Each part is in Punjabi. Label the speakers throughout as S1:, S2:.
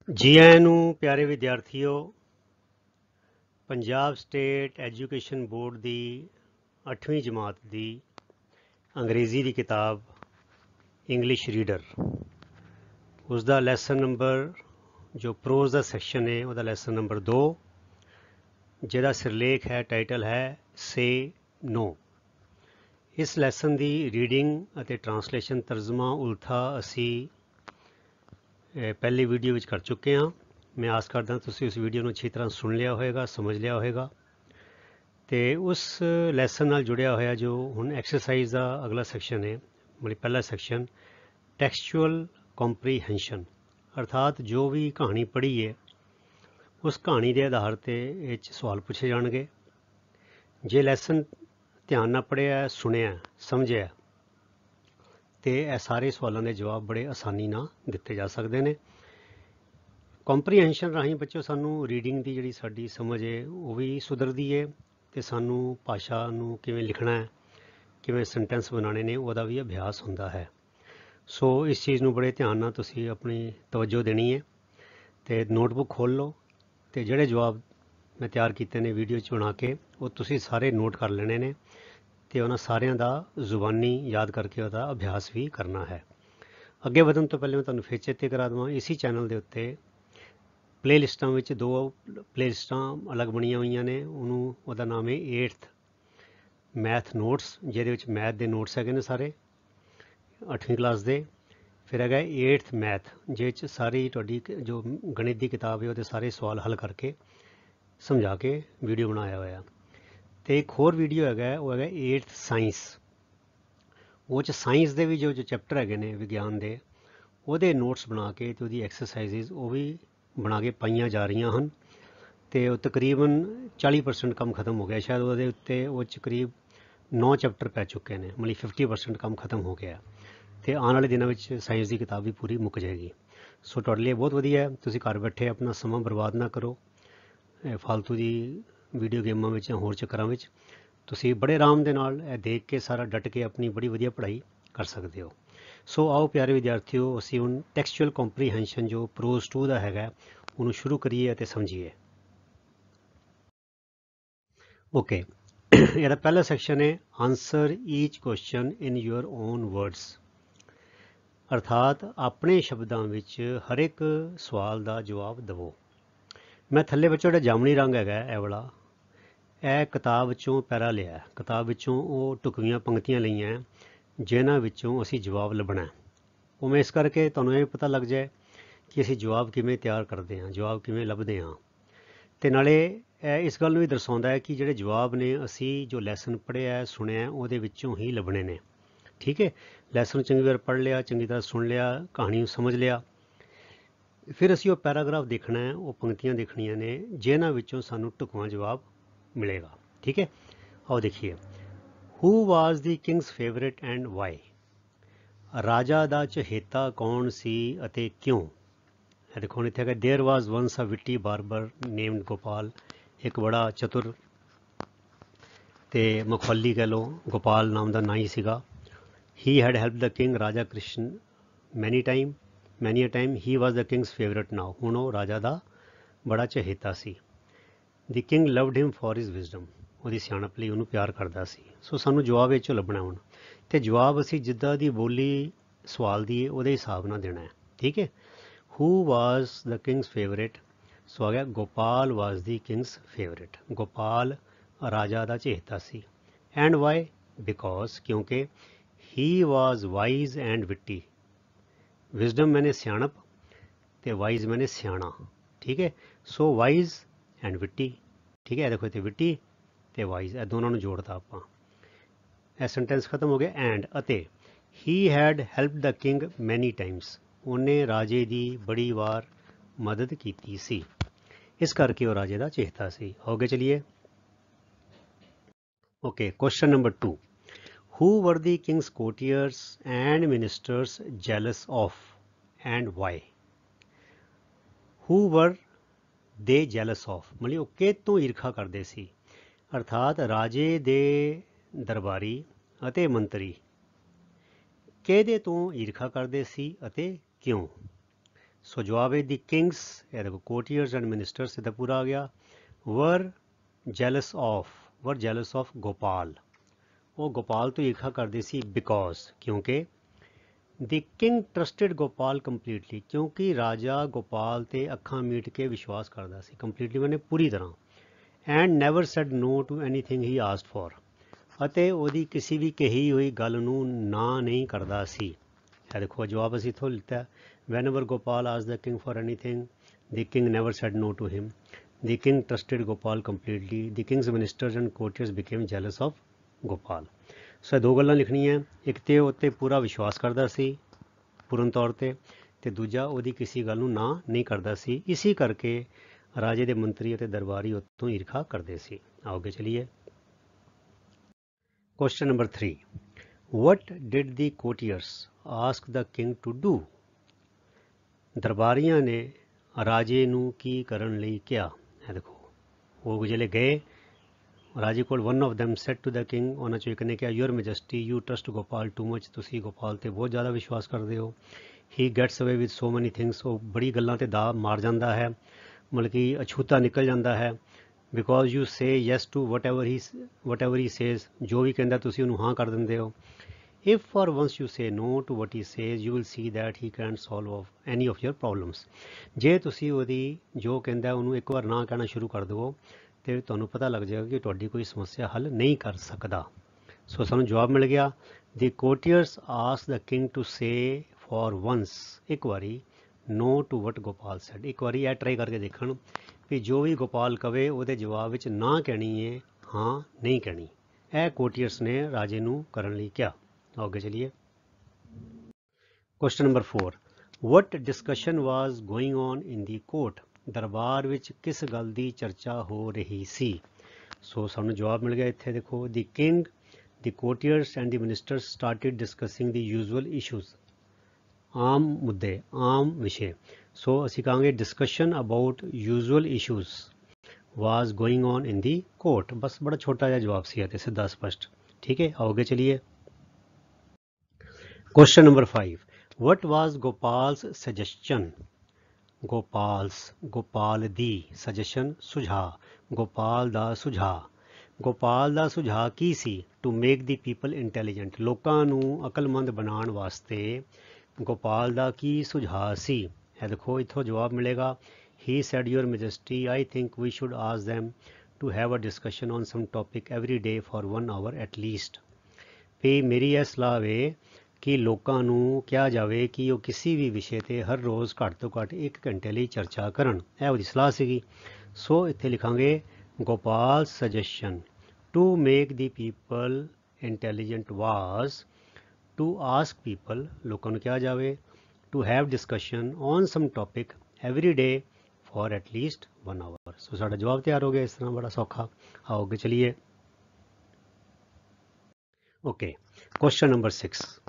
S1: जी आयां नूं प्यारे विद्यार्थियों, पंजाब स्टेट एजुकेशन बोर्ड की 8वीं जमात की अंग्रेज़ी की किताब इंग्लिश रीडर उसका लैसन नंबर जो प्रोज का सैक्शन है वह लैसन नंबर 2 जिहदा सिरलेख है टाइटल है से नो। इस लैसन की रीडिंग और ट्रांसलेशन तर्जमा उल्था असी पहली वीडियो कर चुके हाँ। मैं आस करदा तुसीं उस वीडियो को अच्छी तरह सुन लिया होएगा, समझ लिया होएगा। तो उस लैसन नाल जुड़िया होया जो हुण एक्सरसाइज का अगला सैक्शन है, मतलब पहला सैक्शन टैक्सचुअल कॉम्प्रीहेंशन, अर्थात जो भी कहानी पढ़ी है उस कहानी के आधार पर सवाल पूछे जाएंगे। जे लैसन ध्यान नाल पढ़िया, सुनिया, समझिया तो यह सारे सवालों के जवाब बड़े आसानी नाल दिते जा सकते हैं। कॉम्प्रीहेंशन राही बच्चों सानू रीडिंग की जी साडी समझ है वो भी सुधरती है, तो सानू भाषा नू किवें लिखना है, किवें सेंटेंस बनाने ने वह भी अभ्यास होंदा है। सो इस चीज़ नू बड़े ध्यान नाल तुसीं अपनी तवज्जो देनी है। तो नोटबुक खोल लो, तो जिहड़े जवाब मैं तैयार किए ने वीडियो च बना के वो तुसीं सारे नोट कर लेने ने, तो उन्होंने सारिਆਂ ਦਾ जुबानी याद करके वह अभ्यास भी करना है। अगे ਵਧਣ तो पहले मैं तुहानूं फिर चेते करा देवां, इसी चैनल के उत्ते प्ले लिस्टां विच 2 प्ले लिस्टां अलग बणीਆਂ होईਆਂ ने। ਉਹਦਾ नाम है 8th मैथ नोट्स, ਜਿਹਦੇ ਵਿੱਚ मैथ के नोट्स हैगे ने सारे 8वीं क्लास के। फिर हैगा 8th मैथ, जिस सारी तुहाडी जो गणित की किताब है वो सारे सवाल हल करके समझा के वीडियो बनाया हुआ। तो एक होर वीडियो हैगा वो हैगा 8th साइंस। वो साइंस के भी जो चैप्टर हैगे ने विज्ञान के वो नोट्स बना के तो वो एक्सरसाइजिज वो भी बना के पाइया जा रही हैं। तो तकरीबन 40% काम खत्म हो गया, शायद वो उत्ते वो करीब 9 चैप्टर पै चुके हैं, मतलब 50% काम खत्म हो गया। तो आने वाले दिनों में साइंस की किताब भी पूरी मुक जाएगी। सो तुहाडे लिए बहुत वधिया है, तुसीं घर बैठे अपना समा बर्बाद ना करो फालतू की वीडियो गेमां विच जां होर चक्करां विच। तुसीं बड़े आराम दे नाल देख के सारा डट के अपनी बड़ी वधिया पढ़ाई कर सकते हो। सो आओ प्यारे विद्यार्थियों, असीं हुण टैक्सचुअल कॉम्प्रीहेंशन जो प्रोज 2 का हैगा उन्होंने शुरू करिए ते समझिए। ओके ਇਹਦਾ पहला सैक्शन है answer each question in your own words, अर्थात अपने शब्दों विच हर एक सवाल का जवाब दवो। मैं थल्ले बच्चों जो जामनी रंग है यह वाला यह किताब चों पैरा लिया, किताब विचों वो टुकवियां पंक्तियां लईयां जिन्हां विचों असीं जवाब लभना है। वो मैं इस करके तुहानूं ये पता लग जाए कि असीं जवाब किवें तैयार करते हैं, जवाब किवें लभदे हाँ। तो नाले इस गल भी दर्शाउंदा है कि जिहड़े जवाब ने असी जो लैसन पढ़िया सुनिया उहदे विचों ही लभने ने। ठीक है, लैसन चंगी बार पढ़ लिया, चंगी तरह सुन लिया, कहानी समझ लिया, फिर असी वो पैराग्राफ देखना है, वो पंक्तियां देखनियां ने जिन्हां विचों सानूं ढुकवां जवाब मिलेगा। ठीक है, आओ देखिए। Who was the king's favourite and why, राजा दा चहेता कौन सी अते क्यों। देखो हम इत्थे there was once a witty barber named Gopal, एक बड़ा चतुर ते मखौली कह लो गोपाल नाम का ना ही सीगा। He had help the king Raja Krishna many a time he was the king's favourite now, हुण वो राजा का बड़ा चहेता सी। The king loved him for his wisdom, वो सियाणप लई उन्होंने प्यार करता सी। सो सानू जवाब ये लभना हुण, तो जवाब असी जिद्दां दी बोली सवाल दी उहदे हिसाब नाल देना है। ठीक है, who was the king's favourite, so आ गया Gopal was the king's favourite, Gopal राजा का चहेता सी। एंड वाई, बिकॉज क्योंकि he was wise and witty, wisdom मैंने सियाणप तो वाइज मैंने सियाणा। ठीक है, सो वाइज एंड विट्टी। ठीक है, देखो इतने विट्टी तो वाइज ए दोनों जोड़ता आप, यह सेंटेंस खत्म हो गया। एंड अते ही had help the king many times, उन्हें राजे की बड़ी बार मदद की सी, इस करके वो राजे का चेता सी। आगे चलिए। Okay, question number 2, who were the king's courtiers and ministers jealous of and why. Who were they jealous of, मतलब वो किह तों ईर्खा करते सी, अर्थात राजे दे दरबारी अते मंत्री किहदे तों ईर्खा करते सी अते क्यों। ਸੋ ਜਵਾਬ ਹੈ ਦੀ ਕਿੰਗਸ, ਇਹ ਦੇਖੋ ਕੋਟੀਅਰਸ ਐਂਡ ਮਿਨਿਸਟਰਸ, ਇਹਦਾ ਪੂਰਾ ਆ ਗਿਆ, ਵਰ ਜੈਲਸ ਆਫ ਗੋਪਾਲ, ਉਹ ਗੋਪਾਲ ਤੋਂ ਈਰਖਾ ਕਰਦੇ ਸੀ, ਬਿਕੋਜ਼ ਕਿਉਂਕਿ ਦੀ ਕਿੰਗ ਟਰਸਟਿਡ ਗੋਪਾਲ ਕੰਪਲੀਟਲੀ, ਕਿਉਂਕਿ ਰਾਜਾ ਗੋਪਾਲ ਤੇ ਅੱਖਾਂ ਮੀਟ ਕੇ ਵਿਸ਼ਵਾਸ ਕਰਦਾ ਸੀ, ਕੰਪਲੀਟਲੀ ਮੈਨੇ ਪੂਰੀ ਤਰ੍ਹਾਂ, and never said no to anything he asked for, ਅਤੇ ਉਹਦੀ ਕਿਸੇ ਵੀ ਕਹੀ ਹੋਈ ਗੱਲ ਨੂੰ ਨਾ ਨਹੀਂ ਕਰਦਾ ਸੀ। ਇਹ ਦੇਖੋ ਜਵਾਬ ਅਸੀਂ ਇੱਥੋਂ ਲਿੱਤਾ, whenever Gopal asked the king for anything the king never said no to him, the king trusted Gopal completely, the king's ministers and courtiers became jealous of Gopal। ਸੋ ਦੋ ਗੱਲਾਂ ਲਿਖਣੀਆਂ, ਇੱਕ ਤੇ ਉੱਤੇ ਪੂਰਾ ਵਿਸ਼ਵਾਸ ਕਰਦਾ ਸੀ ਪੂਰਨ ਤੌਰ ਤੇ ਦੂਜਾ ਉਹਦੀ ਕਿਸੇ ਗੱਲ ਨੂੰ ਨਾ ਨਹੀਂ ਕਰਦਾ ਸੀ, ਇਸੇ ਕਰਕੇ ਰਾਜੇ ਦੇ ਮੰਤਰੀ ਅਤੇ ਦਰਬਾਰੀ ਉੱਤੋਂ ਈਰਖਾ ਕਰਦੇ ਸੀ। ਆਓ ਅੱਗੇ ਚਲੀਏ। Question number 3, what did the courtiers ask the king to do? ਦਰਬਾਰੀਆਂ ਨੇ ਰਾਜੇ ਨੂੰ ਕੀ ਕਰਨ ਲਈ ਕਿਹਾ? ਇਹ ਦੇਖੋ ਉਹ ਜਿਹੜੇ ਗਏ ਰਾਜੇ ਕੋਲ, one of them said to the king, ਉਹਨਾਂ ਚੋਂ ਇੱਕ ਨੇ ਕਿਹਾ, your majesty you trust Gopal too much, ਤੁਸੀਂ ਗੋਪਾਲ ਤੇ ਬਹੁਤ ਜ਼ਿਆਦਾ ਵਿਸ਼ਵਾਸ ਕਰਦੇ ਹੋ, ਹੀ ਗੈਟਸ ਅਵੇ ਵਿਦ ਸੋ ਮੈਨੀ ਥਿੰਗਸ, ਉਹ ਬੜੀ ਗੱਲਾਂ ਤੇ ਦਾ ਮਾਰ ਜਾਂਦਾ ਹੈ, ਮਤਲਬ ਕਿ ਅਛੂਤਾ ਨਿਕਲ ਜਾਂਦਾ ਹੈ, because you say yes to whatever he says, ਜੋ ਵੀ ਕਹਿੰਦਾ ਤੁਸੀਂ ਉਹਨੂੰ ਹਾਂ ਕਰ ਦਿੰਦੇ ਹੋ। If for once you say no to what he says, you will see that he can't solve any of your problems। ਜੇ ਤੁਸੀਂ ਉਹਦੀ ਜੋ ਕਹਿੰਦਾ ਉਹਨੂੰ ਇੱਕ ਵਾਰ ਨਾ ਕਹਿਣਾ ਸ਼ੁਰੂ ਕਰ ਦਿਓ ਤੇ ਤੁਹਾਨੂੰ ਪਤਾ ਲੱਗ ਜਾਏਗਾ ਕਿ ਤੁਹਾਡੀ ਕੋਈ ਸਮੱਸਿਆ ਹੱਲ ਨਹੀਂ ਕਰ ਸਕਦਾ। ਸੋ ਸਾਨੂੰ ਜਵਾਬ ਮਿਲ ਗਿਆ, the courtiers asked the king to say for once, ਇੱਕ ਵਾਰੀ, no to what Gopal said। ਇੱਕ ਵਾਰੀ ਇਹ ਟਰਾਈ ਕਰਕੇ ਦੇਖਣ ਵੀ ਜੋ ਵੀ ਗੋਪਾਲ ਕਵੇ ਉਹਦੇ ਜਵਾਬ ਵਿੱਚ ਨਾ ਕਹਿਣੀ ਹੈ, ਹਾਂ ਨਹੀਂ ਕਹਿਣੀ। ਇਹ ਕੋਟੀਅਰਸ ਨੇ ਰਾਜੇ ਨੂੰ ਕਰਨ ਲਈ ਕਿਹਾ। ਅੱਗੇ ਚਲੀਏ। Question number 4, what discussion was going on in the court, ਦਰਬਾਰ ਵਿੱਚ ਕਿਸ ਗੱਲ ਦੀ ਚਰਚਾ ਹੋ ਰਹੀ ਸੀ? ਸੋ ਸਾਨੂੰ ਜਵਾਬ ਮਿਲ ਗਿਆ ਇੱਥੇ ਦੇਖੋ, the king, the ਕੋਰਟੀਅਰਸ and the ministers ਸਟਾਰਟਿਡ discussing the usual issues, ਆਮ ਮੁੱਦੇ, ਆਮ ਵਿਸ਼ੇ। ਸੋ ਅਸੀਂ ਕਹਾਂਗੇ discussion about usual issues was going on in the court, ਬਸ ਬੜਾ ਛੋਟਾ ਜਿਹਾ ਜਵਾਬ ਸੀ ਅਤੇ ਸਿੱਧਾ ਸਪਸ਼ਟ। ਠੀਕ ਹੈ, ਆਓ ਅੱਗੇ ਚਲੀਏ। Question number 5, what was Gopal's suggestion? Gopal the suggestion, ਸੁਝਾਅ, ਗੋਪਾਲ ਦਾ ਸੁਝਾਅ ਕੀ ਸੀ? To make the people intelligent, ਲੋਕਾਂ ਨੂੰ ਅਕਲਮੰਦ ਬਣਾਉਣ ਵਾਸਤੇ ਗੋਪਾਲ ਦਾ ਕੀ ਸੁਝਾਅ ਸੀ? ਇਹ ਦੇਖੋ ਇੱਥੋਂ ਜਵਾਬ ਮਿਲੇਗਾ, he said, your majesty, I think we should ask them to have a discussion on some topic every day for 1 hour at least। ਵੀ ਮੇਰੀ ਇਹ ਸਲਾਹ ਵੇ ਕਿ ਲੋਕਾਂ ਨੂੰ ਕਿਹਾ ਜਾਵੇ ਕਿ ਉਹ ਕਿਸੇ ਵੀ ਵਿਸ਼ੇ 'ਤੇ ਹਰ ਰੋਜ਼ ਘੱਟ ਤੋਂ ਘੱਟ 1 ਘੰਟੇ ਲਈ ਚਰਚਾ ਕਰਨ, ਇਹ ਉਹਦੀ ਸਲਾਹ ਸੀਗੀ। ਸੋ ਇੱਥੇ ਲਿਖਾਂਗੇ Gopal suggestion to make the people intelligent was to ask people, ਲੋਕਾਂ ਨੂੰ ਕਿਹਾ ਜਾਵੇ, to have discussion on some topic every day for at least 1 hour. So ਸਾਡਾ ਜਵਾਬ ਤਿਆਰ ਹੋ ਗਿਆ ਇਸ ਤਰ੍ਹਾਂ, ਬੜਾ ਸੌਖਾ। ਆਓ ਅੱਗੇ ਚਲੀਏ। Okay, question number 6,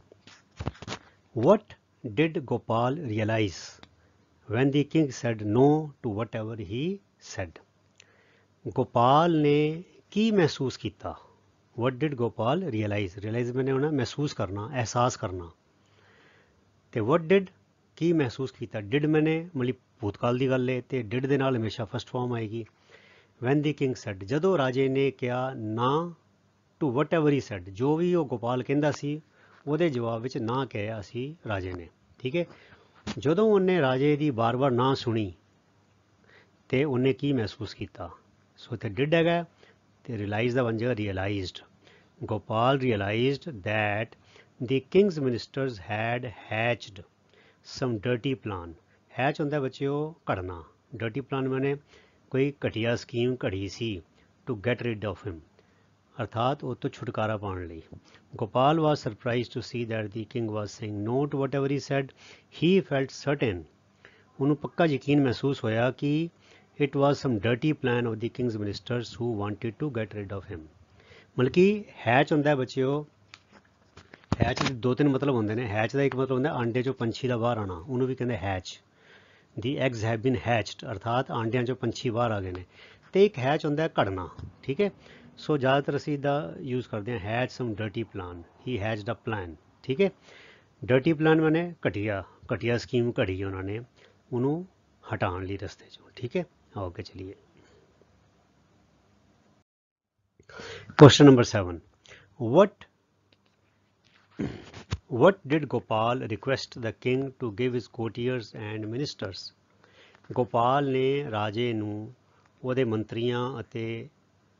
S1: what did Gopal realize when the king said no to whatever he said? Gopal ਨੇ ਕੀ ਮਹਿਸੂਸ ਕੀਤਾ? what did Gopal realize ਮੈਨੇ ਹੋਣਾ ਮਹਿਸੂਸ ਕਰਨਾ, ਅਹਿਸਾਸ ਕਰਨਾ, ਤੇ what did ਕੀ ਮਹਿਸੂਸ ਕੀਤਾ? did ਮੈਨੇ ਮਤਲਬ ਭੂਤਕਾਲ ਦੀ ਗੱਲ ਹੈ ਤੇ did ਦੇ ਨਾਲ ਹਮੇਸ਼ਾ ਫਸਟ ਫਾਰਮ ਆਏਗੀ। when the king said, ਜਦੋਂ ਰਾਜੇ ਨੇ ਕਿਹਾ ਨਾ, to whatever he said, ਜੋ ਵੀ ਉਹ ਗੋਪਾਲ ਕਹਿੰਦਾ ਸੀ ਉਹਦੇ ਜਵਾਬ ਵਿੱਚ ਨਾ ਕਿਹਾ ਸੀ ਰਾਜੇ ਨੇ। ਠੀਕ ਹੈ, ਜਦੋਂ ਉਹਨੇ ਰਾਜੇ ਦੀ ਬਾਰ-ਬਾਰ ਨਾ ਸੁਣੀ ਤੇ ਉਹਨੇ ਕੀ ਮਹਿਸੂਸ ਕੀਤਾ? ਸੋ ਇੱਥੇ ਡਿਡ ਹੈਗਾ ਤੇ ਰਿਅਲਾਈਜ਼ ਦਾ ਬਣ ਜਾਏਗਾ realised. Gopal realised that the king's ministers had hatched some dirty plan. Hatch ਹੁੰਦਾ ਬੱਚਿਓ ਘੜਨਾ, ਡਰਟੀ ਪਲਾਨ ਮੈਨੇ ਕੋਈ ਘਟੀਆ ਸਕੀਮ ਘੜੀ ਸੀ, to get rid of him, ਅਰਥਾਤ ਉਹ ਤੋਂ ਛੁਟਕਾਰਾ ਪਾਉਣ ਲਈ। Gopal was surprise to see that the king was saying no to whatever he said, he felt certain, ਉਹਨੂੰ ਪੱਕਾ ਯਕੀਨ ਮਹਿਸੂਸ ਹੋਇਆ ਕਿ it was some dirty plan of the king's ministers who wanted to get rid of him. ਮਤਲਬ ਕਿ ਹੈਚ ਹੁੰਦਾ ਬੱਚਿਓ, ਹੈਚ ਦੇ 2-3 ਮਤਲਬ ਹੁੰਦੇ ਨੇ। ਹੈਚ ਦਾ ਇੱਕ ਮਤਲਬ ਹੁੰਦਾ ਆਂਡੇ 'ਚੋਂ ਪੰਛੀ ਦਾ ਬਾਹਰ ਆਉਣਾ, ਉਹਨੂੰ ਵੀ ਕਹਿੰਦੇ hatch. The eggs have been ਹੈਚਡ, ਅਰਥਾਤ ਆਂਡਿਆਂ 'ਚੋਂ ਪੰਛੀ ਬਾਹਰ ਆ ਗਏ ਨੇ। ਅਤੇ ਇੱਕ ਹੈਚ ਹੁੰਦਾ ਘੜਨਾ। ਠੀਕ ਹੈ, ਸੋ ਜ਼ਿਆਦਾਤਰ ਅਸੀਂ ਇਹਦਾ ਯੂਜ਼ ਕਰਦੇ ਹਾਂ ਹੈਚ ਸਮ ਡਰਟੀ ਪਲਾਨ, ਹੀ ਹੈਜ਼ਡ ਅ ਪਲਾਨ। ਠੀਕ ਹੈ, ਡਰਟੀ ਪਲਾਨ ਮੈਨੇ ਘਟੀਆ ਸਕੀਮ ਘੜੀ ਉਹਨਾਂ ਨੇ, ਉਹਨੂੰ ਹਟਾਉਣ ਲਈ ਰਸਤੇ 'ਚੋਂ। ਠੀਕ ਹੈ, ਆਓ ਅੱਗੇ ਚਲੀਏ। Question number 7. What did Gopal request the king to give his courtiers and ministers? Gopal ਨੇ ਰਾਜੇ ਨੂੰ ਉਹਦੇ ਮੰਤਰੀਆਂ ਅਤੇ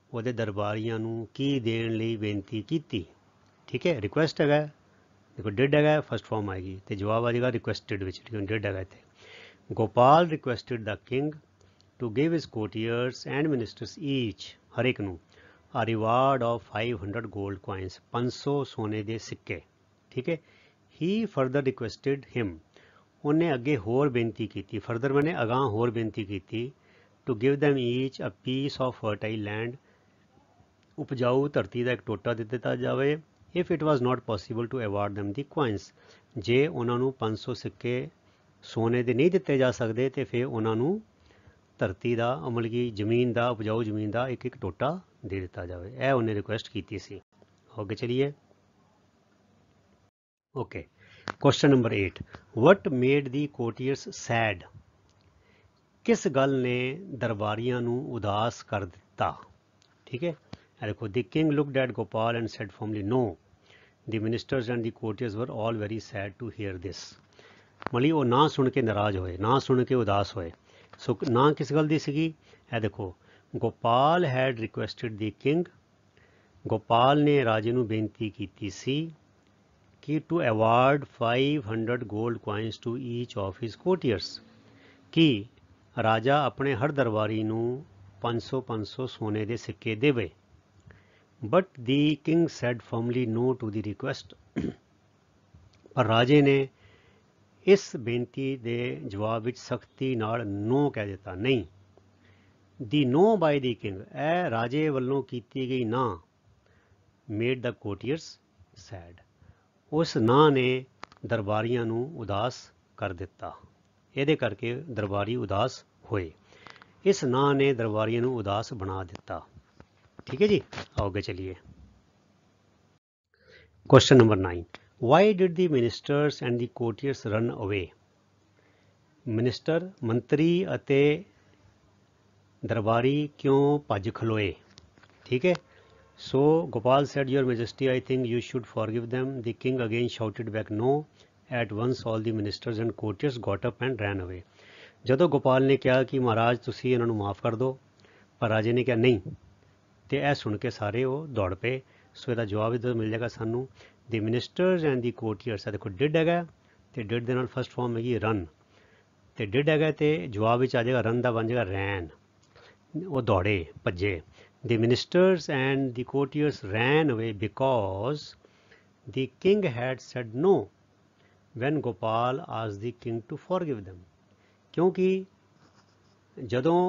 S1: ਉਹਦੇ ਦਰਬਾਰੀਆਂ ਨੂੰ ਕੀ ਦੇਣ ਲਈ ਬੇਨਤੀ ਕੀਤੀ? ਠੀਕ ਹੈ, ਰਿਕੁਐਸਟ ਹੈਗਾ, ਦੇਖੋ ਡਿਡ ਹੈਗਾ, ਫਸਟ ਫਾਰਮ ਆਏਗੀ ਤੇ ਜਵਾਬ ਆ ਜਾਏਗਾ ਰਿਕੁਐਸਟਡ ਵਿੱਚ, ਡਿਡ ਹੈਗਾ ਇੱਥੇ। Gopal requested the king to give his courtiers and ministers each, ਹਰ ਇੱਕ ਨੂੰ, a reward of 500 gold coins, 500 ਸੋਨੇ ਦੇ ਸਿੱਕੇ। ਠੀਕ ਹੈ, he further requested him, ਉਹਨੇ ਅੱਗੇ ਹੋਰ ਬੇਨਤੀ ਕੀਤੀ, ਫਰਦਰ ਮੈਨੇ ਅਗਾਂਹ ਹੋਰ ਬੇਨਤੀ ਕੀਤੀ, to give them each a piece of fertile land, ਉਪਜਾਊ ਧਰਤੀ ਦਾ ਇੱਕ ਟੋਟਾ ਦੇ ਦਿੱਤਾ ਜਾਵੇ, if it was not possible to award them the coins, ਜੇ ਉਹਨਾਂ ਨੂੰ 500 ਸਿੱਕੇ ਸੋਨੇ ਦੇ ਨਹੀਂ ਦਿੱਤੇ ਜਾ ਸਕਦੇ ਤੇ ਫਿਰ ਉਹਨਾਂ ਨੂੰ ਧਰਤੀ ਦਾ, ਮਤਲਬ ਕਿ ਜ਼ਮੀਨ ਦਾ, ਉਪਜਾਊ ਜ਼ਮੀਨ ਦਾ ਇੱਕ ਇੱਕ ਟੋਟਾ ਦੇ ਦਿੱਤਾ ਜਾਵੇ। ਇਹ ਉਹਨੇ ਰਿਕੁਐਸਟ ਕੀਤੀ ਸੀ। ਅੱਗੇ ਚਲੀਏ। ਓਕੇ, ਕੁਐਸਚਨ ਨੰਬਰ 8, ਵਟ ਮੇਡ ਦੀ ਕੋਰਟੀਅਰਸ ਸੈਡ, ਕਿਸ ਗੱਲ ਨੇ ਦਰਬਾਰੀਆਂ ਨੂੰ ਉਦਾਸ ਕਰ ਦਿੱਤਾ? ਠੀਕ ਹੈ, ਇਹ ਦੇਖੋ, the king looked at Gopal and said firmly no, the ministers and the courtiers were all very sad to hear this, ਮਤਲਬ ਉਹ ਨਾ ਸੁਣ ਕੇ ਨਾਰਾਜ਼ ਹੋਏ, ਨਾ ਸੁਣ ਕੇ ਉਦਾਸ ਹੋਏ। ਸੋ ਨਾ ਕਿਸ ਗੱਲ ਦੀ ਸੀਗੀ? ਇਹ ਦੇਖੋ, Gopal had requested the king, Gopal ਨੇ ਰਾਜੇ ਨੂੰ ਬੇਨਤੀ ਕੀਤੀ ਸੀ ਕਿ to award 500 gold coins to each of his courtiers, ਕਿ ਰਾਜਾ ਆਪਣੇ ਹਰ ਦਰਬਾਰੀ ਨੂੰ 500 ਸੋਨੇ ਦੇ ਸਿੱਕੇ ਦੇਵੇ। But the king said firmly no to the request, ਪਰ ਰਾਜੇ ਨੇ ਇਸ ਬੇਨਤੀ ਦੇ ਜਵਾਬ ਵਿੱਚ ਸਖਤੀ ਨਾਲ ਨੋ ਕਹਿ ਦਿੱਤਾ, ਨਹੀਂ। ਦੀ ਨੋ ਬਾਈ ਦੀ ਕਿੰਗ, ਇਹ ਰਾਜੇ ਵੱਲੋਂ ਕੀਤੀ ਗਈ ਨਾ ਮੇਡ ਦਾ ਕੋਰਟੀਅਰਸ ਸੈਡ, ਉਸ ਨਾ ਨੇ ਦਰਬਾਰੀਆਂ ਨੂੰ ਉਦਾਸ ਕਰ ਦਿੱਤਾ, ਇਹਦੇ ਕਰਕੇ ਦਰਬਾਰੀ ਉਦਾਸ ਹੋਏ। ਇਸ ਨਾ ਨੇ ਦਰਬਾਰੀਆਂ ਨੂੰ ਉਦਾਸ ਬਣਾ ਦਿੱਤਾ। ਠੀਕ ਹੈ ਜੀ, ਆਓ ਅੱਗੇ ਚਲੀਏ। Question number 9, why did the ministers and the courtiers run away? Minister, ਮੰਤਰੀ ਅਤੇ ਦਰਬਾਰੀ ਕਿਉਂ ਭੱਜ ਖਲੋਏ? ਠੀਕ ਹੈ, ਸੋ Gopal said, your majesty, I think you should forgive them. The king again shouted back no. At once all the ministers and courtiers got up and ran away. ਜਦੋਂ ਗੋਪਾਲ ਨੇ ਕਿਹਾ ਕਿ ਮਹਾਰਾਜ ਤੁਸੀਂ ਇਹਨਾਂ ਨੂੰ ਮਾਫ ਕਰ ਦਿਓ, ਪਰ ਰਾਜੇ ਨੇ ਕਿਹਾ ਨਹੀਂ, ਤੇ ਇਹ ਸੁਣ ਕੇ ਸਾਰੇ ਉਹ ਦੌੜ ਪਏ। ਸੋ ਇਹਦਾ ਜਵਾਬ ਇੱਧਰ ਮਿਲ ਜਾਏਗਾ ਸਾਨੂੰ, ਦੀ ਮਿਨਿਸਟਰਸ ਐਂਡ ਦੀ ਕੋਰਟੀਅਰਸ, ਦੇਖੋ ਡਿਡ ਹੈਗਾ ਤੇ ਡਿਡ ਦੇ ਨਾਲ ਫਸਟ ਫਾਰਮ ਹੈਗੀ ਰਨ, ਤੇ ਡਿਡ ਹੈਗਾ ਤੇ ਜਵਾਬ ਵਿੱਚ ਆ ਜਾਏਗਾ ਰਨ ਦਾ ਬਣ ਜਾਏਗਾ ਰੈਨ, ਉਹ ਦੌੜੇ, ਭੱਜੇ। The ministers and the courtiers ran away because the king had said no when Gopal asked the king to forgive them. ਕਿਉਂਕਿ ਜਦੋਂ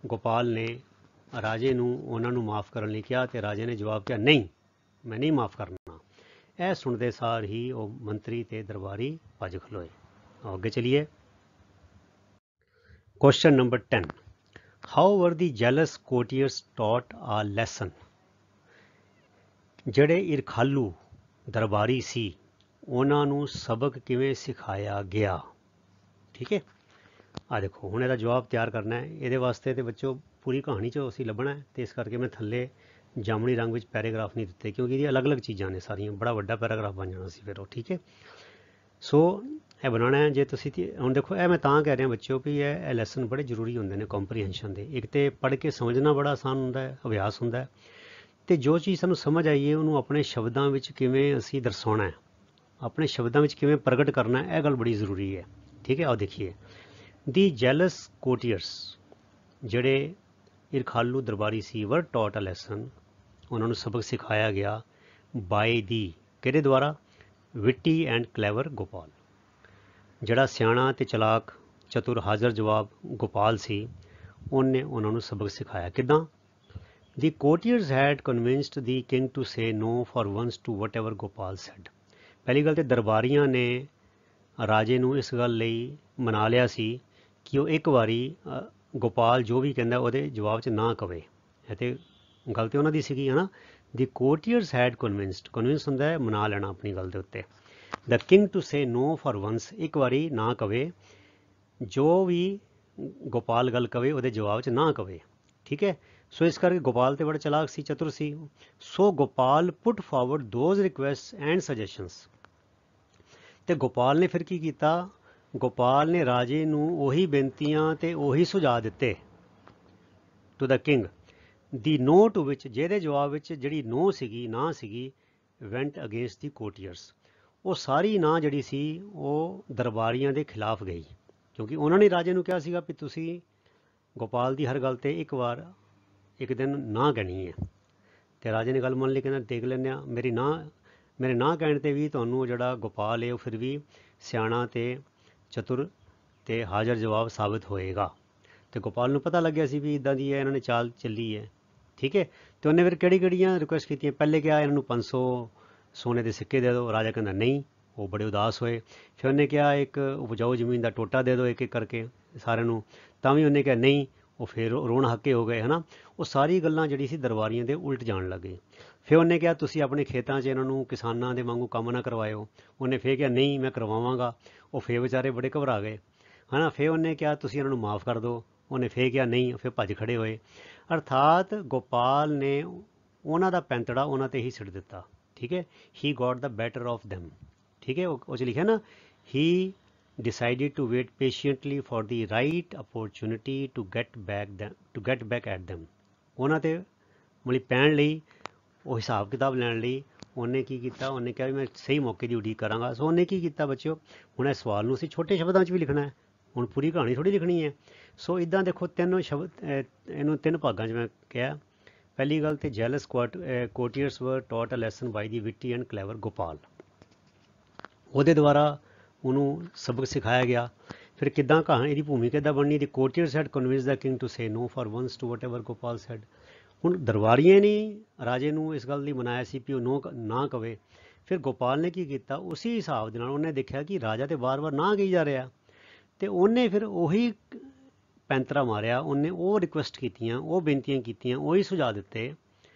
S1: ਗੋਪਾਲ ਨੇ ਰਾਜੇ ਨੂੰ ਉਹਨਾਂ ਨੂੰ ਮਾਫ ਕਰਨ ਲਈ ਕਿਹਾ ਤੇ ਰਾਜੇ ਨੇ ਜਵਾਬ ਕਿਹਾ ਨਹੀਂ, ਮੈਂ ਨਹੀਂ ਮਾਫ ਕਰਨਾ। ਇਹ ਸੁਣਦੇ ਸਾਰ ਹੀ ਉਹ ਮੰਤਰੀ ਤੇ ਦਰਬਾਰੀ ਭੱਜ ਖਲੋਏ। ਅੱਗੇ ਚਲੀਏ। Question number 10, How were the jealous courtiers taught a lesson? ਜਿਹੜੇ ਈਰਖਾਲੂ ਦਰਬਾਰੀ ਸੀ ਉਹਨਾਂ ਨੂੰ ਸਬਕ ਕਿਵੇਂ ਸਿਖਾਇਆ ਗਿਆ? ਠੀਕ ਹੈ, ਆ ਦੇਖੋ ਹੁਣ ਇਹਦਾ ਜਵਾਬ ਤਿਆਰ ਕਰਨਾ ਹੈ। ਇਹਦੇ ਵਾਸਤੇ ਤੇ ਬੱਚੋ ਪੂਰੀ ਕਹਾਣੀ 'ਚ ਅਸੀਂ ਲੱਭਣਾ ਹੈ, ਤੇ ਇਸ ਕਰਕੇ ਮੈਂ ਥੱਲੇ ਜਾਮਣੀ ਰੰਗ ਵਿੱਚ ਪੈਰਾਗ੍ਰਾਫ ਨਹੀਂ ਦਿੱਤੇ, ਕਿਉਂਕਿ ਇਹਦੀਆਂ ਅਲੱਗ-ਅਲੱਗ ਚੀਜ਼ਾਂ ਨੇ ਸਾਰੀਆਂ, ਬੜਾ ਵੱਡਾ ਪੈਰਾਗ੍ਰਾਫ ਬਣ ਜਾਣਾ ਸੀ ਫਿਰ ਉਹ। ਠੀਕ ਹੈ, ਸੋ ਇਹ ਬਣਾਉਣਾ ਹੈ। ਜੇ ਤੁਸੀਂ ਹੁਣ ਦੇਖੋ, ਇਹ ਮੈਂ ਤਾਂ ਕਹਿ ਰਿਹਾ ਬੱਚਿਓ ਵੀ ਇਹ ਲੈਸਨ ਬੜੇ ਜ਼ਰੂਰੀ ਹੁੰਦੇ ਨੇ ਕੰਪਰੀਹੈਂਸ਼ਨ ਦੇ। ਇੱਕ ਤੇ ਪੜ੍ਹ ਕੇ ਸਮਝਣਾ ਬੜਾ ਆਸਾਨ ਹੁੰਦਾ ਹੈ, ਅਭਿਆਸ ਹੁੰਦਾ ਹੈ, ਤੇ ਜੋ ਚੀਜ਼ ਸਾਨੂੰ ਸਮਝ ਆਈਏ ਉਹਨੂੰ ਆਪਣੇ ਸ਼ਬਦਾਂ ਵਿੱਚ ਕਿਵੇਂ ਅਸੀਂ ਦਰਸਾਉਣਾ ਹੈ, ਆਪਣੇ ਸ਼ਬਦਾਂ ਵਿੱਚ ਕਿਵੇਂ ਪ੍ਰਗਟ ਕਰਨਾ ਹੈ, ਇਹ ਗੱਲ ਬੜੀ ਜ਼ਰੂਰੀ ਹੈ। ਠੀਕ ਹੈ, ਆਓ ਦੇਖੀਏ। ਦੀ ਜੈਲਸ ਕੋਰਟੀਅਰਸ, ਜਿਹੜੇ ਈਰਖਾਲੂ ਦਰਬਾਰੀ ਸੀ, ਵਰ ਟੌਟ ਅ ਲੈਸਨ, ਉਹਨਾਂ ਨੂੰ ਸਬਕ ਸਿਖਾਇਆ ਗਿਆ, ਬਾਏ ਦੀ, ਕਿਹਦੇ ਦੁਆਰਾ? ਵਿਟੀ ਐਂਡ ਕਲੈਵਰ ਗੋਪਾਲ, ਜਿਹੜਾ ਸਿਆਣਾ ਅਤੇ ਚਲਾਕ ਚਤੁਰ ਹਾਜ਼ਰ ਜਵਾਬ ਗੋਪਾਲ ਸੀ, ਉਹਨੇ ਉਹਨਾਂ ਨੂੰ ਸਬਕ ਸਿਖਾਇਆ। ਕਿੱਦਾਂ? The courtiers had convinced the king to say no for once to whatever Gopal said. ਪਹਿਲੀ ਗੱਲ ਤੇ ਦਰਬਾਰੀਆਂ ਨੇ ਰਾਜੇ ਨੂੰ ਇਸ ਗੱਲ ਲਈ ਮਨਾ ਲਿਆ ਸੀ ਕਿ ਉਹ ਇੱਕ ਵਾਰੀ ਗੋਪਾਲ ਜੋ ਵੀ ਕਹਿੰਦਾ ਉਹਦੇ ਜਵਾਬ 'ਚ ਨਾ ਕਵੇ। ਇਹ ਤੇ ਗੱਲ ਤੇ ਉਹਨਾਂ ਦੀ ਸੀਗੀ, ਹੈ ਨਾ। ਦੀ ਕੋਰਟੀਅਰਸ ਹੈਡ ਕਨਵਿੰਸਡ, ਕਨਵਿੰਸ ਹੁੰਦਾ ਹੈ ਮਨਾ ਲੈਣਾ ਆਪਣੀ ਗੱਲ ਦੇ ਉੱਤੇ। The king to say no for once, ਇੱਕ ਵਾਰੀ ਨਾ ਕਵੇ, ਜੋ ਵੀ ਗੋਪਾਲ ਗੱਲ ਕਵੇ ਉਹਦੇ ਜਵਾਬ 'ਚ ਨਾ ਕਵੇ, ਠੀਕ ਹੈ। ਸੋ ਇਸ ਕਰਕੇ ਗੋਪਾਲ ਤੇ ਬੜਾ ਚਲਾਕ ਸੀ, ਚਤੁਰ ਸੀ। ਸੋ ਗੋਪਾਲ ਪੁੱਟ ਫਾਰਵਰਡ ਦੋਜ਼ ਰਿਕੁਐਸਟ ਐਂਡ ਸਜੈਸ਼ਨਸ। ਤੇ ਗੋਪਾਲ ਨੇ ਫਿਰ ਕੀ ਕੀਤਾ, ਗੋਪਾਲ ਨੇ ਰਾਜੇ ਨੂੰ ਉਹੀ ਬੇਨਤੀਆਂ ਤੇ ਉਹੀ ਸੁਝਾਅ ਦਿੱਤੇ to the king, the no to ਵਿਚ, ਜਿਹਦੇ ਜਵਾਬ ਵਿੱਚ ਜਿਹੜੀ ਨੋ ਸੀਗੀ, ਨਾ ਸੀਗੀ, ਵੈਂਟ ਅਗੇਂਸਟ ਦੀ ਕੋਰਟੀਅਰਸ। ਉਹ ਸਾਰੀ ਨਾ ਜਿਹੜੀ ਸੀ ਉਹ ਦਰਬਾਰੀਆਂ ਦੇ ਖਿਲਾਫ ਗਈ, ਕਿਉਂਕਿ ਉਹਨਾਂ ਨੇ ਰਾਜੇ ਨੂੰ ਕਿਹਾ ਸੀਗਾ ਵੀ ਤੁਸੀਂ ਗੋਪਾਲ ਦੀ ਹਰ ਗੱਲ ਤੇ ਇੱਕ ਦਿਨ ਨਾ ਕਹਿਣੀ ਹੈ। ਤੇ ਰਾਜੇ ਨੇ ਗੱਲ ਮੰਨ ਲਈ, ਕਹਿੰਦਾ ਦੇਖ ਲੈਂਦੇ ਹਾਂ, ਮੇਰੇ ਨਾ ਕਹਿਣ ਤੇ ਵੀ ਤੁਹਾਨੂੰ ਜਿਹੜਾ ਗੋਪਾਲ ਹੈ ਉਹ ਫਿਰ ਵੀ ਸਿਆਣਾ ਤੇ ਚਤੁਰ ਤੇ ਹਾਜ਼ਰ ਜਵਾਬ ਸਾਬਿਤ ਹੋਏਗਾ। ਤੇ ਗੋਪਾਲ ਨੂੰ ਪਤਾ ਲੱਗਿਆ ਸੀ ਵੀ ਇੱਦਾਂ ਦੀ ਹੈ, ਇਹਨਾਂ ਨੇ ਚਾਲ ਚੱਲੀ ਹੈ, ਠੀਕ ਹੈ। ਤੇ ਉਹਨੇ ਫਿਰ ਕਿਹੜੀਆਂ ਰਿਕੁਐਸਟ ਕੀਤੀਆਂ, ਪਹਿਲੇ ਕਿਹਾ ਇਹਨਾਂ ਨੂੰ 500 ਸੋਨੇ ਦੇ ਸਿੱਕੇ ਦੇ ਦਿਓ, ਰਾਜਾ ਕਹਿੰਦਾ ਨਹੀਂ, ਉਹ ਬੜੇ ਉਦਾਸ ਹੋਏ। ਫਿਰ ਉਹਨੇ ਕਿਹਾ ਇੱਕ ਉਪਜਾਊ ਜ਼ਮੀਨ ਦਾ ਟੋਟਾ ਦੇ ਦਿਓ ਇੱਕ ਇੱਕ ਕਰਕੇ ਸਾਰਿਆਂ ਨੂੰ, ਤਾਂ ਵੀ ਉਹਨੇ ਕਿਹਾ ਨਹੀਂ, ਉਹ ਫਿਰ ਰੋਣ ਹੱਕੇ ਹੋ ਗਏ, ਹੈ ਨਾ। ਉਹ ਸਾਰੀ ਗੱਲਾਂ ਜਿਹੜੀ ਸੀ ਦਰਬਾਰੀਆਂ ਦੇ ਉਲਟ ਜਾਣ ਲੱਗੇ। ਫਿਰ ਉਹਨੇ ਕਿਹਾ ਤੁਸੀਂ ਆਪਣੇ ਖੇਤਾਂ 'ਚ ਇਹਨਾਂ ਨੂੰ ਕਿਸਾਨਾਂ ਦੇ ਵਾਂਗੂ ਕੰਮ ਨਾ ਕਰਵਾਇਓ, ਉਹਨੇ ਫਿਰ ਕਿਹਾ ਨਹੀਂ ਮੈਂ ਕਰਵਾਵਾਂਗਾ। ਉਹ ਫਿਰ ਵਿਚਾਰੇ ਬੜੇ ਘਬਰਾ ਗਏ, ਹੈ ਨਾ। ਫਿਰ ਉਹਨੇ ਕਿਹਾ ਤੁਸੀਂ ਇਹਨਾਂ ਨੂੰ ਮਾफ़ ਕਰ ਦਿਓ, ਉਹਨੇ ਫਿਰ ਕਿਹਾ ਨਹੀਂ, ਫਿਰ ਭੱਜ ਖੜੇ ਹੋਏ। ਅਰਥਾਤ ਗੋਪਾਲ ਨੇ ਉਹਨਾਂ ਦਾ ਪੈਂਤੜਾ ਉਹਨਾਂ 'ਤੇ ਹੀ ਸਿੱਟ ਦਿੱਤਾ, ਠੀਕ ਹੈ। He got the better of them, ਠੀਕ ਹੈ। ਉਹ 'ਚ ਲਿਖਿਆ ਨਾ, ਹੀ decided to wait patiently for the right opportunity to get back at them। ਉਹਨਾਂ 'ਤੇ ਮਤਲਬ ਪੈਣ ਲਈ, ਉਹ ਹਿਸਾਬ ਕਿਤਾਬ ਲੈਣ ਲਈ ਉਹਨੇ ਕੀ ਕੀਤਾ, ਉਹਨੇ ਕਿਹਾ ਵੀ ਮੈਂ ਸਹੀ ਮੌਕੇ ਦੀ ਉਡੀਕ ਕਰਾਂਗਾ। ਸੋ ਉਹਨੇ ਕੀ ਕੀਤਾ ਬੱਚਿਓ, ਹੁਣ ਇਸ ਸਵਾਲ ਨੂੰ ਅਸੀਂ ਛੋਟੇ ਸ਼ਬਦਾਂ 'ਚ ਵੀ ਲਿਖਣਾ ਹੈ, ਹੁਣ ਪੂਰੀ ਕਹਾਣੀ ਥੋੜ੍ਹੀ ਲਿਖਣੀ ਹੈ। ਸੋ ਇੱਦਾਂ ਦੇਖੋ ਤਿੰਨ ਸ਼ਬਦ, ਇਹਨੂੰ ਤਿੰਨ ਭਾਗਾਂ 'ਚ ਮੈਂ ਕਿਹਾ। ਪਹਿਲੀ ਗੱਲ ਤੇ ਜੈਲਸ ਕੋਰਟੀਅਰਸ ਵਰ taught a lesson by the witty and ਕਲੈਵਰ Gopal, ਉਹਦੇ ਦੁਆਰਾ ਉਹਨੂੰ ਸਬਕ ਸਿਖਾਇਆ ਗਿਆ। ਫਿਰ ਕਿੱਦਾਂ ਕਹਾਣੀ ਦੀ ਭੂਮਿਕਾ ਕਿੱਦਾਂ ਬਣਨੀ, the courtiers had convince the king to say no for once to whatever Gopal said. ਹੁਣ ਦਰਬਾਰੀਆਂ ਨੇ ਰਾਜੇ ਨੂੰ ਇਸ ਗੱਲ ਲਈ ਮਨਾਇਆ ਸੀ ਵੀ ਉਹ ਨਾ ਕਵੇ। ਫਿਰ ਗੋਪਾਲ ਨੇ ਕੀ ਕੀਤਾ, ਉਸੇ ਹਿਸਾਬ ਦੇ ਨਾਲ ਉਹਨੇ ਦੇਖਿਆ ਕਿ ਰਾਜਾ ਤੇ ਵਾਰ-ਵਾਰ ਨਾ ਕਹੀ ਜਾ ਰਿਹਾ, ਤੇ ਉਹਨੇ ਫਿਰ ਉਹੀ ਪੈਂਤਰਾ ਮਾਰਿਆ, ਉਹਨੇ ਉਹ ਰਿਕੁਐਸਟ ਕੀਤੀਆਂ, ਉਹ ਬੇਨਤੀਆਂ ਕੀਤੀਆਂ, ਉਹੀ ਸੁਝਾਅ ਦਿੱਤੇ,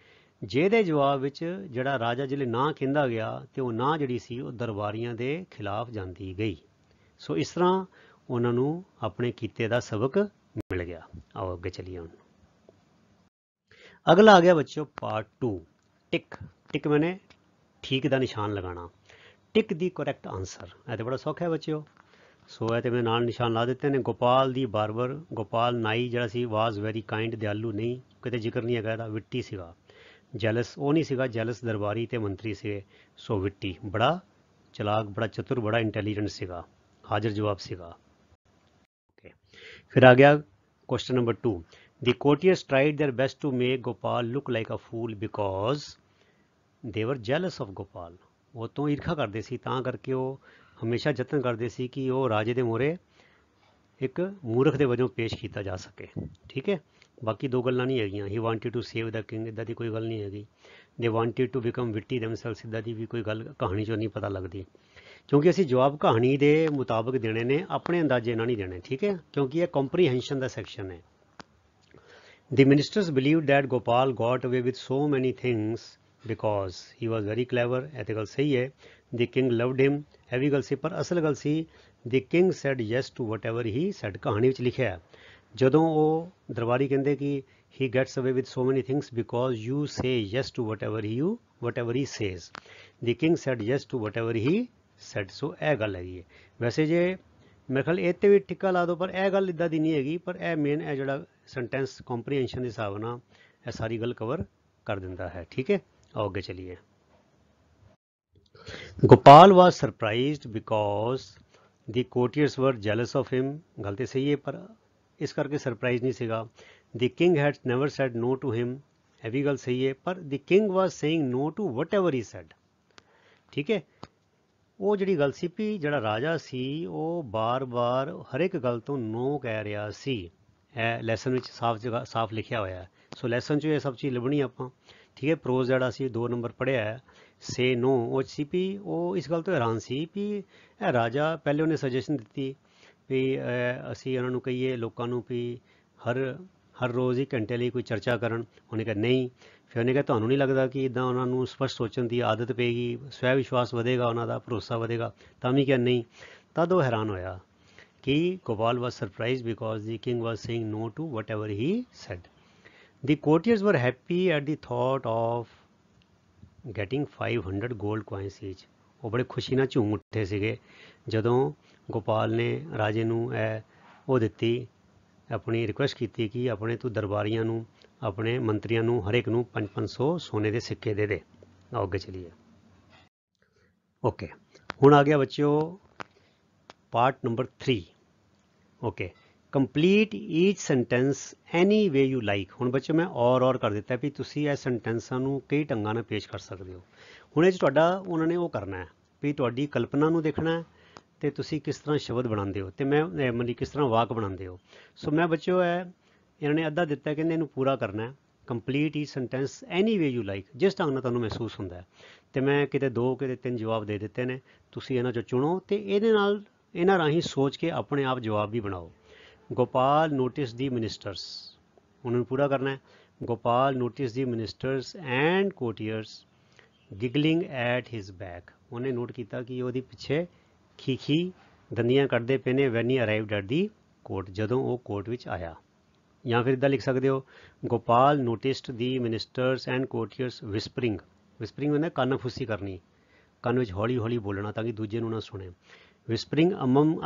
S1: ਜਿਹਦੇ ਜਵਾਬ ਵਿੱਚ ਜਿਹੜਾ ਰਾਜਾ ਜਿਹੜੇ ਨਾ ਕਹਿੰਦਾ ਗਿਆ ਤੇ ਉਹ ਨਾ ਜਿਹੜੀ ਸੀ ਉਹ ਦਰਬਾਰੀਆਂ ਦੇ ਖਿਲਾਫ ਜਾਂਦੀ ਗਈ। ਸੋ ਇਸ ਤਰ੍ਹਾਂ ਉਹਨਾਂ ਨੂੰ ਆਪਣੇ ਕੀਤੇ ਦਾ ਸਬਕ ਮਿਲ ਗਿਆ। ਆਓ ਅੱਗੇ ਚਲੀਏ। ਹੁਣ ਅਗਲਾ ਆ ਗਿਆ ਬੱਚਿਓ ਪਾर्ट 2, ਟਿਕ। ਟਿਕ ਮੈਨੇ ਠੀਕ ਦਾ ਨਿਸ਼ਾਨ ਲਗਾਣਾ, ਟਿਕ ਦੀ ਕਰੈਕਟ ਆਂਸਰ। ਇਹ ਤਾਂ ਬੜਾ ਸੌਖਾ ਹੈ ਬੱਚਿਓ। ਸੋ ਇਹ ਤੇ ਮੈਂ ਨਾਲ ਨਿਸ਼ਾਨ ਲਾ ਦਿੱਤੇ ਨੇ। ਗੋਪਾਲ ਦੀ ਬਾਰਬਰ, ਗੋਪਾਲ ਨਾਈ ਜਿਹੜਾ ਸੀ ਵਾਜ਼ ਵੈਰੀ ਕਾਇੰਡ, ਦਿਆਲੂ ਨਹੀਂ, ਕਿਤੇ ਜ਼ਿਕਰ ਨਹੀਂ ਹੈਗਾ ਇਹਦਾ। ਵਿਟੀ ਸੀਗਾ, ਜੈਲਸ ਉਹ ਨਹੀਂ ਸੀਗਾ, ਜੈਲਸ ਦਰਬਾਰੀ ਤੇ ਮੰਤਰੀ ਸੀਗੇ। ਸੋ ਵਿਟੀ ਬੜਾ ਚਲਾਕ, ਬੜਾ ਚਤੁਰ, ਬੜਾ ਇੰਟੈਲੀਜੈਂਟ ਸੀਗਾ, ਹਾਜ਼ਰ ਜਵਾਬ ਸੀਗਾ। ਓਕੇ, ਫਿਰ ਆ ਗਿਆ question number 2। The courtiers tried their best to make Gopal look like a fool because they were jealous of Gopal। ਉਹ ਤੋਂ ਈਰਖਾ ਕਰਦੇ ਸੀ, ਤਾਂ ਕਰਕੇ ਉਹ ਹਮੇਸ਼ਾ ਯਤਨ ਕਰਦੇ ਸੀ ਕਿ ਉਹ ਰਾਜੇ ਦੇ ਮੂਹਰੇ ਇੱਕ ਮੂਰਖ ਦੇ ਵਜੋਂ ਪੇਸ਼ ਕੀਤਾ ਜਾ ਸਕੇ, ਠੀਕ ਹੈ। ਬਾਕੀ ਦੋ ਗੱਲਾਂ ਨਹੀਂ ਹੈਗੀਆਂ। He wanted to save the king, ਇੱਦਾਂ ਦੀ ਕੋਈ ਗੱਲ ਨਹੀਂ ਹੈਗੀ। They wanted to become witty themselves, ਇੱਦਾਂ ਦੀ ਵੀ ਕੋਈ ਗੱਲ ਕਹਾਣੀ 'ਚੋਂ ਨਹੀਂ ਪਤਾ ਲੱਗਦੀ, ਕਿਉਂਕਿ ਅਸੀਂ ਜਵਾਬ ਕਹਾਣੀ ਦੇ ਮੁਤਾਬਕ ਦੇਣੇ ਨੇ, ਆਪਣੇ ਅੰਦਾਜ਼ੇ ਨਾਲ ਨਹੀਂ ਦੇਣੇ, ਠੀਕ ਹੈ, ਕਿਉਂਕਿ ਇਹ ਕੰਪਰੀਹੈਂਸ਼ਨ ਦਾ ਸੈਕਸ਼ਨ ਹੈ। The ministers believed that Gopal got away with so many things because he was very clever। ਇਹ ਤਾਂ ਗੱਲ ਸਹੀ ਹੈ। The king loved him, ਇਹ ਵੀ ਗੱਲ ਸੀ, ਪਰ ਅਸਲ ਗੱਲ ਸੀ the king said yes to whatever he said। ਕਹਾਣੀ ਵਿੱਚ ਲਿਖਿਆ ਹੈ, ਜਦੋਂ ਉਹ ਦਰਬਾਰੀ ਕਹਿੰਦੇ ਕਿ he gets away with so many things because you say yes to whatever he says। The king said yes to whatever he said। ਸੋ ਇਹ ਗੱਲ ਹੈਗੀ ਹੈ। ਵੈਸੇ ਜੇ ਮੇਰੇ ਖਿਆਲ ਇਹ 'ਤੇ ਵੀ ਟਿੱਕਾ ਲਾ ਦਿਓ, ਪਰ ਇਹ ਗੱਲ ਇੱਦਾਂ ਦੀ ਨਹੀਂ ਹੈਗੀ। ਪਰ ਇਹ ਮੇਨ ਇਹ ਜਿਹੜਾ ਸੈਂਟੈਂਸ ਕੰਪਰੀਹੈਂਸ਼ਨ ਦੇ ਹਿਸਾਬ ਨਾਲ ਇਹ ਸਾਰੀ ਗੱਲ ਕਵਰ ਕਰ ਦਿੰਦਾ ਹੈ, ਠੀਕ ਹੈ। ਆਓ ਅੱਗੇ ਚਲੀਏ। ਗੋਪਾਲ ਵਾਜ਼ ਸਰਪ੍ਰਾਈਜ਼ਡ ਬਿਕੋਜ਼ ਦੀ ਕੋਰਟੀਅਰਸ ਵਰ ਜੈਲਸ ਆਫ ਹਿਮ। ਗੱਲ ਤਾਂ ਸਹੀ ਹੈ, ਪਰ ਇਸ ਕਰਕੇ ਸਰਪ੍ਰਾਈਜ਼ ਨਹੀਂ ਸੀਗਾ। The king had never said no to him, ਇਹ ਵੀ ਗੱਲ ਸਹੀ ਹੈ, ਪਰ the king was saying no to whatever he said, ਠੀਕ ਹੈ। ਉਹ ਜਿਹੜੀ ਗੱਲ ਸੀ ਵੀ ਜਿਹੜਾ ਰਾਜਾ ਸੀ ਉਹ ਬਾਰ-ਬਾਰ ਹਰ ਇੱਕ ਗੱਲ ਤੋਂ ਨੋ ਕਹਿ ਰਿਹਾ ਸੀ। ਇਹ ਲੈਸਨ ਵਿੱਚ ਸਾਫ਼ ਲਿਖਿਆ ਹੋਇਆ ਹੈ। ਸੋ ਲੈਸਨ 'ਚ ਇਹ ਸਭ ਚੀਜ਼ ਲੱਭਣੀ ਆਪਾਂ, ਠੀਕ ਹੈ। ਪ੍ਰੋਜ਼ ਜਿਹੜਾ ਅਸੀਂ 2 ਨੰਬਰ ਪੜ੍ਹਿਆ ਹੈ, ਸੇ ਨੋ, ਉਹ ਸੀ ਵੀ ਉਹ ਇਸ ਗੱਲ ਤੋਂ ਹੈਰਾਨ ਸੀ ਵੀ ਇਹ ਰਾਜਾ, ਪਹਿਲੇ ਉਹਨੇ ਸੁਜੈਸ਼ਨ ਦਿੱਤੀ ਵੀ ਅਸੀਂ ਉਹਨਾਂ ਨੂੰ ਕਹੀਏ ਲੋਕਾਂ ਨੂੰ ਵੀ ਹਰ ਰੋਜ਼ ਹੀ ਘੰਟੇ ਲਈ ਕੋਈ ਚਰਚਾ ਕਰਨ। ਉਹਨੇ ਕਿਹਾ ਨਹੀਂ। ਫਿਰ ਉਹਨੇ ਕਿਹਾ ਤੁਹਾਨੂੰ ਨਹੀਂ ਲੱਗਦਾ ਕਿ ਇੱਦਾਂ ਉਹਨਾਂ ਨੂੰ ਸਪਸ਼ਟ ਸੋਚਣ ਦੀ ਆਦਤ ਪਏਗੀ, ਸਵੈ ਵਿਸ਼ਵਾਸ ਵਧੇਗਾ, ਉਹਨਾਂ ਦਾ ਭਰੋਸਾ ਵਧੇਗਾ? ਤਾਂ ਵੀ ਕਿਹਾ ਨਹੀਂ। ਤਦ ਉਹ ਹੈਰਾਨ ਹੋਇਆ कि Gopal was surprise because the king was saying no to whatever he said. The courtiers were happy at the thought of getting 500 gold coins each. ਉਹ ਬੜੇ ਖੁਸ਼ੀ ਨਾਲ ਝੂਮ ਉੱਠੇ ਸੀਗੇ ਜਦੋਂ ਗੋਪਾਲ ਨੇ ਰਾਜੇ ਨੂੰ ਉਹ ਦਿੱਤੀ, ਆਪਣੀ ਰਿਕੁਐਸਟ ਕੀਤੀ ਕਿ ਆਪਣੇ ਤੂੰ ਦਰਬਾਰੀਆਂ ਨੂੰ, ਆਪਣੇ ਮੰਤਰੀਆਂ ਨੂੰ ਹਰ ਇੱਕ ਨੂੰ 500 ਸੋਨੇ ਦੇ ਸਿੱਕੇ ਦੇ ਦੇ। ਆਓ ਅੱਗੇ ਚਲੀਏ। ਓਕੇ, ਹੁਣ ਆ ਗਿਆ ਬੱਚਿਓ part number 3। Okay, complete each sentence any way you like. ਹੁਣ ਬੱਚੇ ਮੈਂ ਔਰ ਕਰ ਦਿੱਤਾ ਵੀ ਤੁਸੀਂ ਇਹ ਸੈਂਟੈਂਸਾਂ ਨੂੰ ਕਈ ਢੰਗਾਂ ਨਾਲ ਪੇਸ਼ ਕਰ ਸਕਦੇ ਹੋ। ਹੁਣ ਇਹ 'ਚ ਤੁਹਾਡਾ ਉਹਨਾਂ ਨੇ ਉਹ ਕਰਨਾ ਹੈ ਵੀ ਤੁਹਾਡੀ ਕਲਪਨਾ ਨੂੰ ਦੇਖਣਾ ਹੈ ਅਤੇ ਤੁਸੀਂ ਕਿਸ ਤਰ੍ਹਾਂ ਸ਼ਬਦ ਬਣਾਉਂਦੇ ਹੋ ਅਤੇ ਮੈਂ ਮਤਲਬ ਕਿਸ ਤਰ੍ਹਾਂ ਵਾਕ ਬਣਾਉਂਦੇ ਹੋ। ਸੋ ਮੈਂ ਬੱਚਿਓ ਇਹਨਾਂ ਨੇ ਅੱਧਾ ਦਿੱਤਾ, ਕਹਿੰਦੇ ਇਹਨੂੰ ਪੂਰਾ ਕਰਨਾ ਹੈ। Complete each sentence any way you like, ਜਿਸ ਢੰਗ ਨਾਲ ਤੁਹਾਨੂੰ ਮਹਿਸੂਸ ਹੁੰਦਾ ਹੈ। ਅਤੇ ਮੈਂ ਕਿਤੇ 2 ਕਿਤੇ 3 ਜਵਾਬ ਦੇ ਦਿੱਤੇ ਨੇ, ਤੁਸੀਂ ਇਹਨਾਂ 'ਚੋਂ ਚੁਣੋ ਅਤੇ ਇਹਦੇ ਨਾਲ ਇਹਨਾਂ ਰਾਹੀਂ ਸੋਚ ਕੇ ਆਪਣੇ ਆਪ ਜਵਾਬ ਵੀ ਬਣਾਓ। ਗੋਪਾਲ ਨੋਟਿਸ ਦੀ ਮਿਨਿਸਟਰਸ, ਉਹਨਾਂ ਨੂੰ ਪੂਰਾ ਕਰਨਾ ਹੈ। Gopal notice the ministers and courtiers giggling at his back. ਉਹਨੇ ਨੋਟ ਕੀਤਾ ਕਿ ਉਹਦੇ ਪਿੱਛੇ ਖੀਖੀ ਦੰਦੀਆਂ ਕੱਢਦੇ ਪਏ ਨੇ when he arrived at the court, ਜਦੋਂ ਉਹ ਕੋਰਟ ਵਿੱਚ ਆਇਆ। ਜਾਂ ਫਿਰ ਇੱਦਾਂ ਲਿਖ ਸਕਦੇ ਹੋ, Gopal noticed the ministers and ਕੋਰਟੀਅਰਸ ਵਿਸਪਰਿੰਗ। ਵਿਸਪਰਿੰਗ ਹੁੰਦਾ ਕਾਨਾਫੂਸੀ ਕਰਨੀ, ਕੰਨ ਵਿੱਚ ਹੌਲੀ ਹੌਲੀ ਬੋਲਣਾ ਤਾਂ ਕਿ ਦੂਜੇ ਨੂੰ ਨਾ ਸੁਣੇ। ਵਿਸਪਰਿੰਗ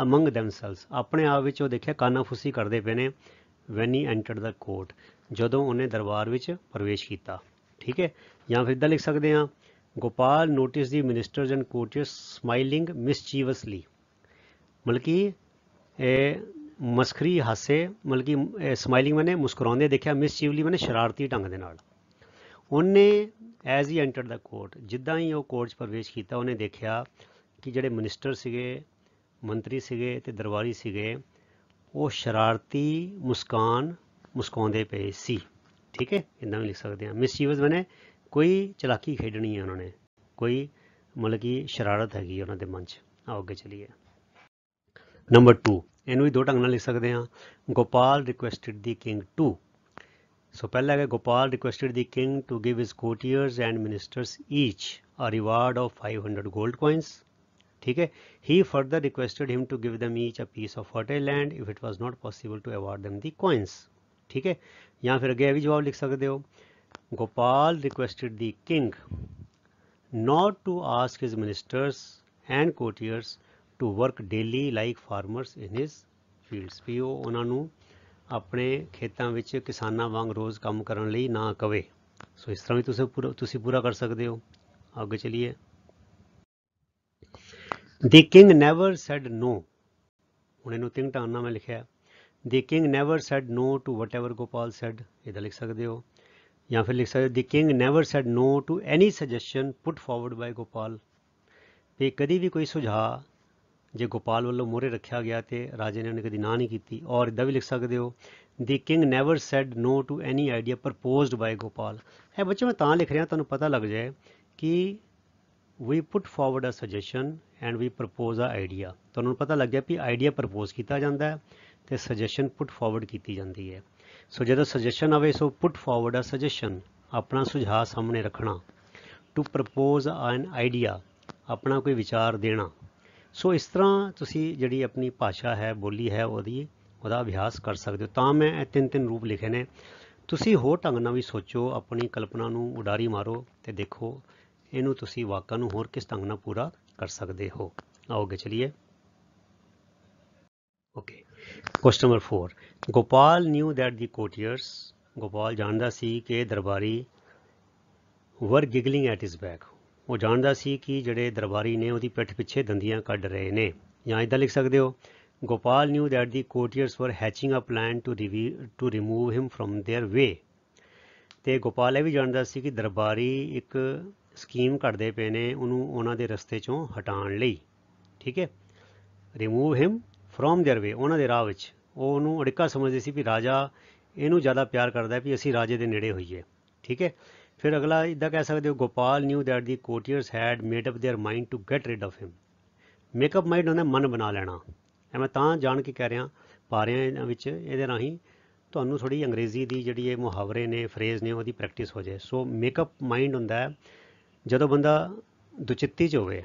S1: ਅਮੰਗ ਦੈਮਸੈਲਸ, ਆਪਣੇ ਆਪ ਵਿੱਚ ਉਹ ਦੇਖਿਆ ਕਾਨਾਫੂਸੀ ਕਰਦੇ ਪਏ ਨੇ when he entered the court, ਜਦੋਂ ਉਹਨੇ ਦਰਬਾਰ ਵਿੱਚ ਪ੍ਰਵੇਸ਼ ਕੀਤਾ। ਠੀਕ ਹੈ। ਜਾਂ ਫਿਰ ਇੱਦਾਂ ਲਿਖ ਸਕਦੇ ਹਾਂ, Gopal notice the ministers and ਕੋਰਟੀਅਰਸ smiling ਮਿਸਚੀਵਸਲੀ, ਮਤਲਬ ਕਿ ਮਸਖਰੀ ਹਾਸੇ, ਮਤਲਬ ਕਿ ਸਮਾਈਲਿੰਗ ਮੈਨੇ ਮੁਸਕਰਾਉਂਦੇ ਦੇਖਿਆ, ਮਿਸਚੀਵਲੀ ਮੈਨੇ ਸ਼ਰਾਰਤੀ ਢੰਗ ਦੇ ਨਾਲ। ਉਹਨੇ ਐਜ਼ ਹੀ ਐਂਟਰਡ ਦਾ ਕੋਰਟ, ਜਿੱਦਾਂ ਹੀ ਉਹ ਕੋਰਟ 'ਚ ਪ੍ਰਵੇਸ਼ ਕੀਤਾ, ਉਹਨੇ ਦੇਖਿਆ ਕਿ ਜਿਹੜੇ ਮਿਨਿਸਟਰ ਸੀਗੇ, ਮੰਤਰੀ ਸੀਗੇ ਅਤੇ ਦਰਬਾਰੀ ਸੀਗੇ, ਉਹ ਸ਼ਰਾਰਤੀ ਮੁਸਕਾਉਂਦੇ ਪਏ ਸੀ। ਠੀਕ ਹੈ, ਇੱਦਾਂ ਵੀ ਲਿਖ ਸਕਦੇ ਹਾਂ। ਮਿਸਚੀਵਸ ਮੈਨੇ ਕੋਈ ਚਲਾਕੀ ਖੇਡਣੀ ਹੈ ਉਹਨਾਂ ਨੇ, ਕੋਈ ਮਤਲਬ ਕਿ ਸ਼ਰਾਰਤ ਹੈਗੀ ਉਹਨਾਂ ਦੇ ਮਨ 'ਚ। ਆਓ ਅੱਗੇ ਚਲੀਏ। ਨੰਬਰ 2, ਇਹਨੂੰ ਵੀ 2 ਢੰਗ ਨਾਲ ਲਿਖ ਸਕਦੇ ਹਾਂ। Gopal requested the king to. So ਪਹਿਲਾ ਹੈਗਾ Gopal requested the king to give his courtiers and ministers each a reward of 500 gold coins. ਠੀਕ ਹੈ। He further requested him to give them each a piece of fertile land if it was not possible to award them the coins. ਠੀਕ ਹੈ। ਜਾਂ ਫਿਰ ਅੱਗੇ ਇਹ ਵੀ ਜਵਾਬ ਲਿਖ ਸਕਦੇ ਹੋ, Gopal requested the king not to ask his ministers and courtiers to work daily like farmers in his fields, ਵੀ ਉਹ ਉਹਨਾਂ ਨੂੰ ਆਪਣੇ ਖੇਤਾਂ ਵਿੱਚ ਕਿਸਾਨਾਂ ਵਾਂਗ ਰੋਜ਼ ਕੰਮ ਕਰਨ ਲਈ ਨਾ ਕਵੇ। ਸੋ ਇਸ ਤਰ੍ਹਾਂ ਵੀ ਤੁਸੀਂ ਪੂਰਾ ਕਰ ਸਕਦੇ ਹੋ। ਅੱਗੇ ਚਲੀਏ। The king never said no, ਹੁਣ ਇਹਨੂੰ 3 ਢੰਗ ਨਾਲ ਮੈਂ ਲਿਖਿਆ। The king never said no to whatever Gopal said, ਇਹਦਾ ਲਿਖ ਸਕਦੇ ਹੋ। ਜਾਂ ਫਿਰ ਲਿਖ ਸਕਦੇ, the king never said no to any suggestion put forward by Gopal, ਵੀ ਕਦੀ ਵੀ ਕੋਈ ਸੁਝਾਅ ਜੇ ਗੋਪਾਲ ਵੱਲੋਂ ਮੂਹਰੇ ਰੱਖਿਆ ਗਿਆ ਤੇ ਰਾਜੇ ਨੇ ਉਹਨੇ ਕਦੀ ਨਾ ਨਹੀਂ ਕੀਤੀ। ਔਰ ਇੱਦਾਂ ਵੀ ਲਿਖ ਸਕਦੇ ਹੋ, the king never said no to any idea proposed by Gopal। ਇਹ ਬੱਚੇ ਮੈਂ ਤਾਂ ਲਿਖ ਰਿਹਾ ਤੁਹਾਨੂੰ ਪਤਾ ਲੱਗ ਜਾਏ ਕਿ we put forward a suggestion and we propose a idea, ਤੁਹਾਨੂੰ ਪਤਾ ਲੱਗ ਗਿਆ ਵੀ ਆਈਡੀਆ ਪ੍ਰਪੋਜ਼ ਕੀਤਾ ਜਾਂਦਾ ਹੈ ਅਤੇ ਸਜੈਸ਼ਨ ਪੁੱਟ ਫਾਰਵਰਡ ਕੀਤੀ ਜਾਂਦੀ ਹੈ। ਸੋ ਜਦੋਂ ਸਜੈਸ਼ਨ ਆਵੇ, ਸੋ ਪੁੱਟ ਫਾਰਵਰਡ ਆ ਸਜੈਸ਼ਨ, ਆਪਣਾ ਸੁਝਾਅ ਸਾਹਮਣੇ ਰੱਖਣਾ। ਟੂ ਪ੍ਰਪੋਜ਼ ਐਨ ਆਈਡੀਆ, ਆਪਣਾ ਕੋਈ ਵਿਚਾਰ ਦੇਣਾ। ਸੋ ਇਸ ਤਰ੍ਹਾਂ ਤੁਸੀਂ ਜਿਹੜੀ ਆਪਣੀ ਭਾਸ਼ਾ ਹੈ, ਬੋਲੀ ਹੈ, ਉਹਦਾ ਅਭਿਆਸ ਕਰ ਸਕਦੇ ਹੋ। ਤਾਂ ਮੈਂ ਇਹ 3 ਰੂਪ ਲਿਖੇ ਨੇ। ਤੁਸੀਂ ਹੋਰ ਢੰਗ ਨਾਲ ਵੀ ਸੋਚੋ, ਆਪਣੀ ਕਲਪਨਾ ਨੂੰ ਉਡਾਰੀ ਮਾਰੋ ਅਤੇ ਦੇਖੋ ਇਹਨੂੰ ਤੁਸੀਂ ਵਾਕਾਂ ਨੂੰ ਹੋਰ ਕਿਸ ਢੰਗ ਨਾਲ ਪੂਰਾ ਕਰ ਸਕਦੇ ਹੋ। ਆਓ ਅੱਗੇ ਚਲੀਏ। Okay, question number 4, Gopal knew that the courtiers, Gopal ਜਾਣਦਾ ਸੀ ਕਿ ਦਰਬਾਰੀ ਵਰ ਗਿਗਲਿੰਗ ਐਟ ਹਿਜ਼ ਬੈਕ, ਉਹ ਜਾਣਦਾ ਸੀ ਕਿ ਜਿਹੜੇ ਦਰਬਾਰੀ ਨੇ ਉਹਦੀ ਪਿੱਠ ਪਿੱਛੇ ਦੰਦੀਆਂ ਕੱਢ ਰਹੇ ਨੇ। ਜਾਂ ਇੱਦਾਂ ਲਿਖ ਸਕਦੇ ਹੋ, Gopal knew that the courtiers were hatching a plan to remove him from their way. ਅਤੇ ਗੋਪਾਲ ਇਹ ਵੀ ਜਾਣਦਾ ਸੀ ਕਿ ਦਰਬਾਰੀ ਇੱਕ ਸਕੀਮ ਘੜਦੇ ਪਏ ਨੇ ਉਹਨੂੰ ਉਹਨਾਂ ਦੇ ਰਸਤੇ 'ਚੋਂ ਹਟਾਉਣ ਲਈ। ਠੀਕ ਹੈ। ਰਿਮੂਵ ਹਿਮ ਫਰੋਮ ਦੇਅਰ ਵੇ, ਉਹਨਾਂ ਦੇ ਰਾਹ ਵਿੱਚ। ਉਹ ਉਹਨੂੰ ਅੜਿੱਕਾ ਸਮਝਦੇ ਸੀ ਵੀ ਰਾਜਾ ਇਹਨੂੰ ਜ਼ਿਆਦਾ ਪਿਆਰ ਕਰਦਾ ਵੀ ਅਸੀਂ ਰਾਜੇ ਦੇ ਨੇੜੇ ਹੋਈਏ। ਠੀਕ ਹੈ। ਫਿਰ ਅਗਲਾ ਇੱਦਾਂ ਕਹਿ ਸਕਦੇ ਹੋ, Gopal knew that the courtiers had made up their mind to get rid of him. Make up mind ਹੁੰਦਾ ਮਨ ਬਣਾ ਲੈਣਾ। ਇਹ ਮੈਂ ਤਾਂ ਜਾਣ ਕੇ ਕਹਿ ਰਿਹਾ, ਪਾ ਰਿਹਾ ਇਹਨਾਂ ਵਿੱਚ, ਇਹਦੇ ਰਾਹੀਂ ਤੁਹਾਨੂੰ ਥੋੜ੍ਹੀ ਅੰਗਰੇਜ਼ੀ ਦੀ ਜਿਹੜੀ ਇਹ ਮੁਹਾਵਰੇ ਨੇ, ਫਰੇਜ਼ ਨੇ, ਉਹਦੀ ਪ੍ਰੈਕਟਿਸ ਹੋ ਜਾਏ। ਸੋ ਮੇਕਅਪ ਮਾਈਂਡ ਹੁੰਦਾ ਹੈ ਜਦੋਂ ਬੰਦਾ ਦੁਚਿੱਤੀ 'ਚ ਹੋਵੇ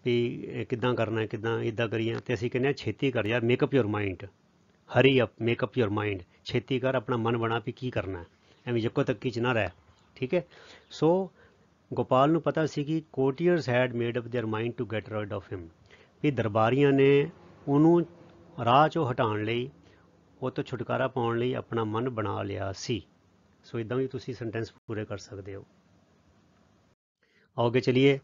S1: ਵੀ ਕਿੱਦਾਂ ਕਰਨਾ ਹੈ, ਕਿੱਦਾਂ ਇੱਦਾਂ ਕਰੀਏ, ਤੇ ਅਸੀਂ ਕਹਿੰਦੇ ਹਾਂ ਛੇਤੀ ਕਰ ਯਾਰ, makeup your mind, Hari up, makeup your mind, ਛੇਤੀ ਕਰ, ਆਪਣਾ ਮਨ ਬਣਾ ਵੀ ਕੀ ਕਰਨਾ ਹੈ, ਐਵੇਂ ਜੱਕੋ ਤੱਕੀ ਚ ਨਾ ਰਹਿ। ਠੀਕ ਹੈ। ਸੋ ਗੋਪਾਲ ਨੂੰ ਪਤਾ ਸੀ ਕਿ courtiers had made up their mind to get rid of him, ਵੀ ਦਰਬਾਰੀਆਂ ਨੇ ਉਹਨੂੰ ਰਾਹ ਚੋਂ ਹਟਾਉਣ ਲਈ, ਉਹ ਤੋਂ ਛੁਟਕਾਰਾ ਪਾਉਣ ਲਈ ਆਪਣਾ ਮਨ ਬਣਾ ਲਿਆ ਸੀ। ਸੋ ਇਦਾਂ ਵੀ ਤੁਸੀਂ ਸੈਂਟੈਂਸ ਪੂਰੇ ਕਰ ਸਕਦੇ ਹੋ। ਅੱਗੇ ਚਲੀਏ।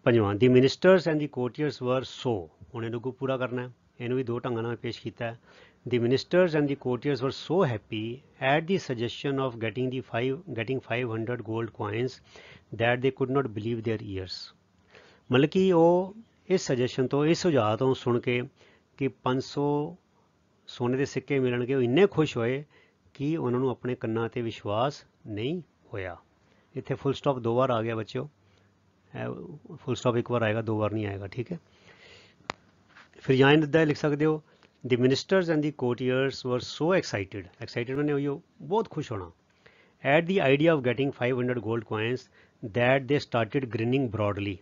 S1: ਪੰਜਵਾਂ, ਦੀ ਮਿਨਿਸਟਰਸ ਐਂਡ ਦੀ ਕੋਰਟੀਅਰਸ ਵਰ ਸੋ, ਹੁਣ ਇਹਨੂੰ ਅੱਗੋਂ ਪੂਰਾ ਕਰਨਾ ਹੈ। ਇਹਨੂੰ ਵੀ ਦੋ ਢੰਗਾਂ ਨਾਲ ਪੇਸ਼ ਕੀਤਾ ਹੈ। The ministers and the courtiers were so happy at the suggestion of getting 500 gold coins that they could not believe their ears। ਮਤਲਬ ਕਿ ਉਹ ਇਸ ਸਜੈਸ਼ਨ ਤੋਂ, ਇਸ ਸੁਝਾਅ ਤੋਂ ਸੁਣ ਕੇ ਕਿ 500 ਸੋਨੇ ਦੇ ਸਿੱਕੇ ਮਿਲਣਗੇ, ਉਹ ਇੰਨੇ ਖੁਸ਼ ਹੋਏ ਕਿ ਉਹਨਾਂ ਨੂੰ ਆਪਣੇ ਕੰਨਾਂ 'ਤੇ ਵਿਸ਼ਵਾਸ ਨਹੀਂ ਹੋਇਆ। ਇੱਥੇ ਫੁੱਲ ਸਟਾਪ ਦੋ ਵਾਰ ਆ ਗਿਆ ਬੱਚਿਓ, ਫੁੱਲ ਸਟਾਪ ਇੱਕ ਵਾਰ ਆਏਗਾ, ਦੋ ਵਾਰ ਨਹੀਂ ਆਏਗਾ। ਠੀਕ ਹੈ। ਫਿਰ ਜਾਂ ਇੱਦਾਂ ਲਿਖ ਸਕਦੇ ਹੋ, The ministers and the courtiers were so excited, excited मैंने वही बहुत खुश होना, at the idea of getting 500 gold coins that they started grinning broadly।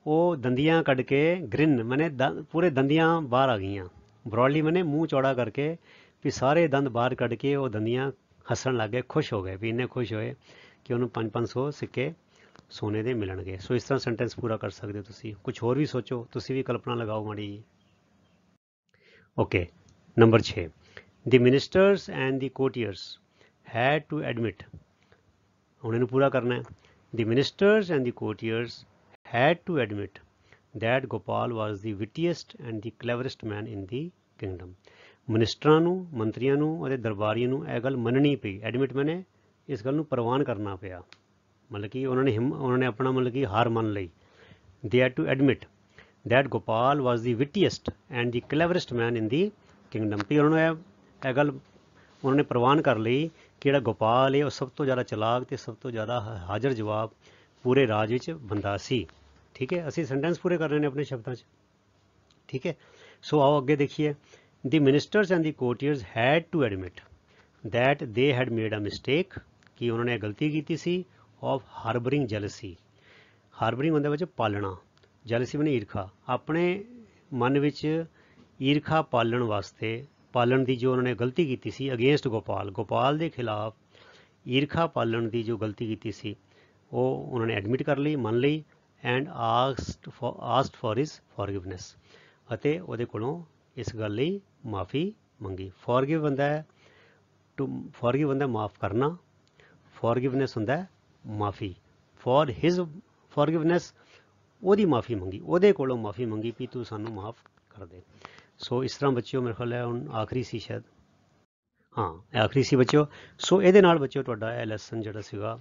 S1: ਉਹ ਦੰਦੀਆਂ ਕੱਢ ਕੇ, ਗ੍ਰਿਨ ਮੈਨੇ ਪੂਰੇ ਦੰਦੀਆਂ ਬਾਹਰ ਆ ਗਈਆਂ, ਬਰੋਡਲੀ ਮੈਨੇ ਮੂੰਹ ਚੌੜਾ ਕਰਕੇ, ਵੀ ਸਾਰੇ ਦੰਦ ਬਾਹਰ ਕੱਢ ਕੇ ਉਹ ਦੰਦੀਆਂ ਹੱਸਣ ਲੱਗ ਗਏ, ਖੁਸ਼ ਹੋ ਗਏ, ਵੀ ਇੰਨੇ ਖੁਸ਼ ਹੋਏ ਕਿ ਉਹਨੂੰ 500 ਸਿੱਕੇ ਸੋਨੇ ਦੇ ਮਿਲਣਗੇ। ਸੋ ਇਸ ਤਰ੍ਹਾਂ ਸੈਂਟੈਂਸ ਪੂਰਾ ਕਰ ਸਕਦੇ ਹੋ ਤੁਸੀਂ। ਕੁਝ ਹੋਰ ਵੀ ਸੋਚੋ, ਤੁਸੀਂ ਵੀ ਕਲਪਨਾ ਲਗਾਓ ਮਾੜੀ ਜੀ। Okay, number 6, the ministers and the courtiers had to admit, ਹੁਣ ਇਹਨੂੰ ਪੂਰਾ ਕਰਨਾ ਹੈ। ਦੀ ministers and the ਕੋਰਟੀਅਰਸ had to admit that Gopal was the wittiest and the cleverest man in the kingdom। ਮਨਿਸਟਰਾਂ ਨੂੰ, ਮੰਤਰੀਆਂ ਨੂੰ ਅਤੇ ਦਰਬਾਰੀਆਂ ਨੂੰ ਇਹ ਗੱਲ ਮੰਨਣੀ ਪਈ। ਐਡਮਿਟ ਮੈਨੇ ਇਸ ਗੱਲ ਨੂੰ ਪ੍ਰਵਾਨ ਕਰਨਾ ਪਿਆ, ਮਤਲਬ ਕਿ ਉਹਨਾਂ ਨੇ ਆਪਣਾ ਮਤਲਬ ਕਿ ਹਾਰ ਮੰਨ ਲਈ। they had to admit that Gopal was the wittiest and the cleverest man in the kingdom। ਵੀ ਉਹਨਾਂ ਨੂੰ ਇਹ ਗੱਲ ਉਹਨਾਂ ਨੇ ਪ੍ਰਵਾਨ ਕਰ ਲਈ ਕਿ ਜਿਹੜਾ ਗੋਪਾਲ ਹੈ ਉਹ ਸਭ ਤੋਂ ਜ਼ਿਆਦਾ ਚਲਾਕ ਅਤੇ ਸਭ ਤੋਂ ਜ਼ਿਆਦਾ ਹਾਜ਼ਰ ਜਵਾਬ ਪੂਰੇ ਰਾਜ ਵਿੱਚ ਬੰਦਾ ਸੀ। ਠੀਕ ਹੈ। ਅਸੀਂ ਸੈਂਟੈਂਸ ਪੂਰੇ ਕਰ ਰਹੇ ਨੇ ਆਪਣੇ ਸ਼ਬਦਾਂ 'ਚ। ਠੀਕ ਹੈ। ਸੋ ਆਓ ਅੱਗੇ ਦੇਖੀਏ। The ministers and the courtiers had to admit that they had made a mistake, ਕਿ ਉਹਨਾਂ ਨੇ ਗਲਤੀ ਕੀਤੀ ਸੀ, ਆਫ ਹਾਰਬਰਿੰਗ ਜੈਲਸੀ। ਹਾਰਬਰਿੰਗ ਹੁੰਦਾ ਵਿੱਚ ਪਾਲਣਾ, ਜੈਲਸੀ ਬਣੇ ਈਰਖਾ, ਆਪਣੇ ਮਨ ਵਿੱਚ ਈਰਖਾ ਪਾਲਣ ਦੀ ਜੋ ਉਹਨਾਂ ਨੇ ਗਲਤੀ ਕੀਤੀ ਸੀ ਅਗੇਂਸਟ ਗੋਪਾਲ ਦੇ ਖਿਲਾਫ ਈਰਖਾ ਪਾਲਣ ਦੀ ਜੋ ਗਲਤੀ ਕੀਤੀ ਸੀ ਉਹ ਉਹਨਾਂ ਨੇ ਐਡਮਿਟ ਕਰ ਲਈ, ਮੰਨ ਲਈ। ਐਂਡ ਆਸਕਡ ਫॉर ਹਿਸ ਫॉरगिवनेस, ਅਤੇ ਉਹਦੇ ਕੋਲੋਂ ਇਸ ਗੱਲ ਲਈ ਮਾफ़ੀ ਮੰਗੀ। ਫॉरगिव ਹੁੰਦਾ ਹੈ ਫॉरगिव ਹੁੰਦਾ ਮਾफ़ ਕਰਨਾ, फॉरगिवनेस ਹੁੰਦਾ ਮਾफ़ੀ। फॉर हिज फॉरगिवनेस, ਉਹਦੀ ਮਾफ़ੀ ਮੰਗੀ, ਉਹਦੇ ਕੋਲੋਂ ਮਾफ़ੀ ਮੰਗੀ ਵੀ ਤੂੰ ਸਾਨੂੰ ਮਾफ़ ਕਰ ਦੇ। ਸੋ ਇਸ ਤਰ੍ਹਾਂ ਬੱਚਿਓ ਮੇਰੇ ਖਿਆਲ ਹੈ ਹੁਣ ਆਖਰੀ ਸੀ ਸ਼ਾਇਦ, ਹਾਂ ਆਖਰੀ ਸੀ ਬੱਚਿਓ। ਸੋ ਇਹਦੇ ਨਾਲ ਬੱਚਿਓ ਤੁਹਾਡਾ ਇਹ ਲੈਸਨ ਜਿਹੜਾ ਸੀਗਾ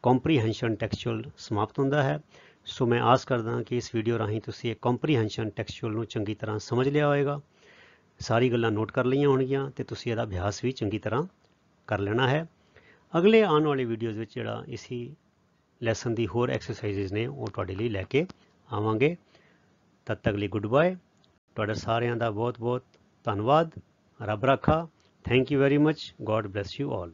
S1: ਕੰਪਰੀਹੈਂਸ਼ਨ ਟੈਕਸਚੁਅਲ ਸਮਾਪਤ ਹੁੰਦਾ ਹੈ। ਸੋ ਮੈਂ ਆਸ ਕਰਦਾ ਕਿ ਇਸ ਵੀਡੀਓ ਰਾਹੀਂ ਤੁਸੀਂ ਇਹ ਕੰਪਰੀਹੈਂਸ਼ਨ ਟੈਕਸਚੁਅਲ ਨੂੰ ਚੰਗੀ ਤਰ੍ਹਾਂ ਸਮਝ ਲਿਆ ਹੋਏਗਾ, ਸਾਰੀ ਗੱਲਾਂ ਨੋਟ ਕਰ ਲਈਆਂ ਹੋਣਗੀਆਂ ਅਤੇ ਤੁਸੀਂ ਇਹਦਾ ਅਭਿਆਸ ਵੀ ਚੰਗੀ ਤਰ੍ਹਾਂ ਕਰ ਲੈਣਾ ਹੈ। ਅਗਲੇ ਆਉਣ ਵਾਲੇ ਵੀਡੀਓਜ਼ ਵਿੱਚ ਜਿਹੜਾ ਇਸੀ ਲੈਸਨ ਦੀ ਹੋਰ ਐਕਸਰਸਾਈਜ਼ਜ਼ ਨੇ ਉਹ ਤੁਹਾਡੇ ਲਈ ਲੈ ਕੇ ਆਵਾਂਗੇ। ਤਦ ਤੱਕ ਲਈ ਗੁੱਡ ਬਾਏ। ਤੁਹਾਡਾ ਸਾਰਿਆਂ ਦਾ ਬਹੁਤ ਬਹੁਤ ਧੰਨਵਾਦ। ਰੱਬ ਰਾਖਾ। Thank you very much. God bless you all.